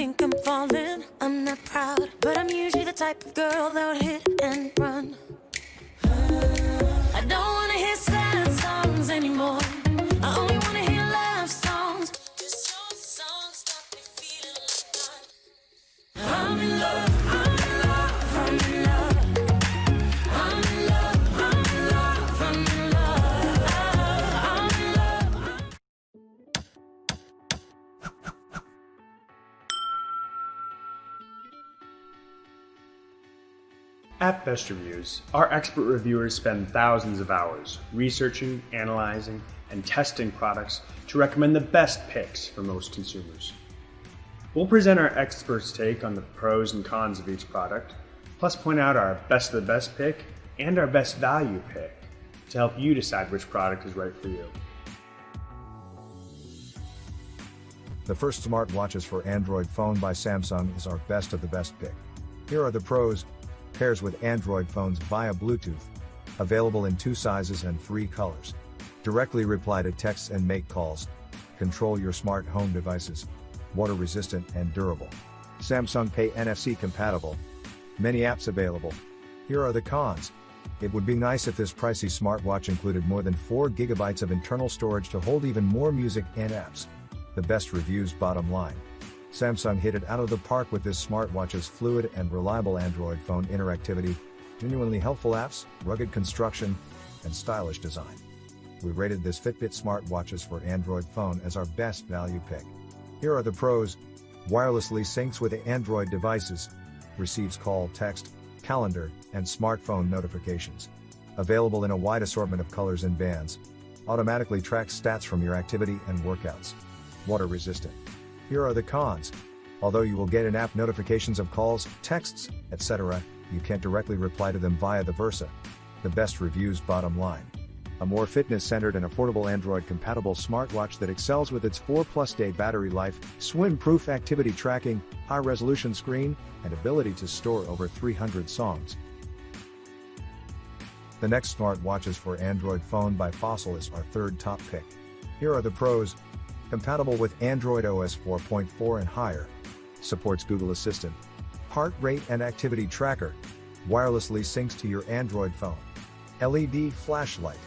think I'm falling. I'm not proud, but I'm usually the type of girl that would hit and run. I don't wanna hear sad songs anymore. I only wanna hear love songs. 'Cause your songs got me feeling like I'm in love, I'm in love, I'm in love. I'm in love, I'm in love, I'm in love. I'm in love. At Best Reviews, our expert reviewers spend thousands of hours researching, analyzing, and testing products to recommend the best picks for most consumers. We'll present our experts' take on the pros and cons of each product, plus point out our best of the best pick and our best value pick to help you decide which product is right for you. The first smartwatches for Android phone by Samsung is our best of the best pick. Here are the pros. Pairs with Android phones via Bluetooth. Available in 2 sizes and 3 colors. Directly reply to texts and make calls. Control your smart home devices. Water resistant and durable. Samsung Pay NFC compatible. Many apps available. Here are the cons. It would be nice if this pricey smartwatch included more than 4 GB of internal storage to hold even more music and apps. The best reviews bottom line. Samsung hit it out of the park with this smartwatch's fluid and reliable Android phone interactivity, genuinely helpful apps, rugged construction, and stylish design. We rated this Fitbit smartwatches for Android phone as our best value pick. Here are the pros. Wirelessly syncs with Android devices. Receives call, text, calendar, and smartphone notifications. Available in a wide assortment of colors and bands. Automatically tracks stats from your activity and workouts. Water resistant. Here are the cons. Although you will get in-app notifications of calls, texts, etc., you can't directly reply to them via the versa. The best reviews bottom line. A more fitness-centered and affordable Android-compatible smartwatch that excels with its 4+ day battery life, swim-proof activity tracking, high-resolution screen, and ability to store over 300 songs. The next smartwatches for Android phone by Fossil is our third top pick. Here are the pros. Compatible with Android OS 4.4 and higher. Supports Google Assistant. Heart rate and activity tracker. Wirelessly syncs to your Android phone. LED flashlight.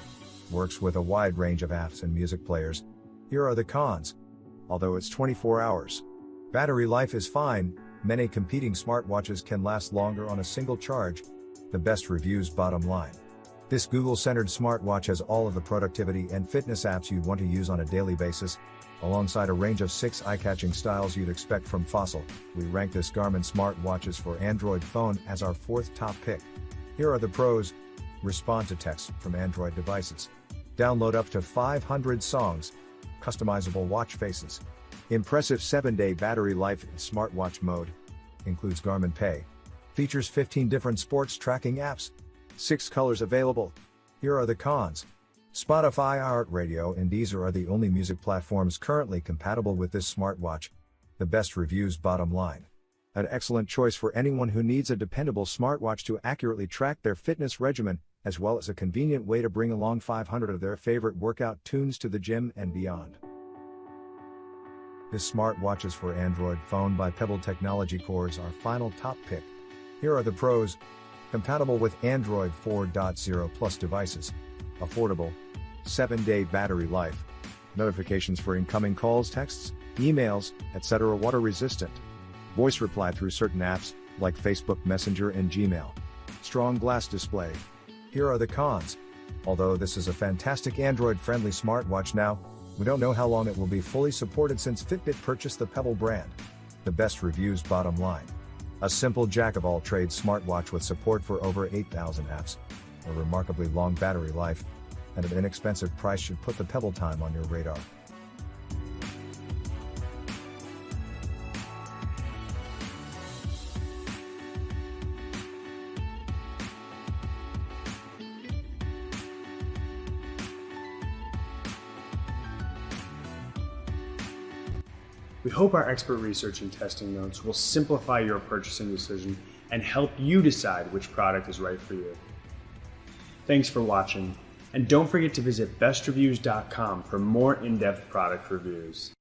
Works with a wide range of apps and music players. Here are the cons. Although it's 24 hours. Battery life is fine, many competing smartwatches can last longer on a single charge. The best reviews bottom line. This Google-centered smartwatch has all of the productivity and fitness apps you'd want to use on a daily basis. Alongside a range of 6 eye-catching styles you'd expect from Fossil, we rank this Garmin smartwatches for Android phone as our 4th top pick. Here are the pros. Respond to texts from Android devices. Download up to 500 songs. Customizable watch faces. Impressive 7-day battery life in smartwatch mode. Includes Garmin Pay. Features 15 different sports tracking apps. 6 colors available. Here are the cons. Spotify, iHeartRadio, and Deezer are the only music platforms currently compatible with this smartwatch. The best reviews bottom line. An excellent choice for anyone who needs a dependable smartwatch to accurately track their fitness regimen, as well as a convenient way to bring along 500 of their favorite workout tunes to the gym and beyond. This smartwatch is for Android phone by Pebble Technology Core is our final top pick. Here are the pros. Compatible with Android 4.0 Plus devices. Affordable. 7-day battery life. Notifications for incoming calls, texts, emails, etc. Water resistant. Voice reply through certain apps, like Facebook Messenger and Gmail. Strong glass display. Here are the cons. Although this is a fantastic Android-friendly smartwatch now, we don't know how long it will be fully supported since Fitbit purchased the Pebble brand. The best reviews bottom line. A simple jack-of-all-trades smartwatch with support for over 8,000 apps. A remarkably long battery life, and an inexpensive price should put the Pebble time on your radar. We hope our expert research and testing notes will simplify your purchasing decision and help you decide which product is right for you. Thanks for watching, and don't forget to visit bestreviews.com for more in-depth product reviews.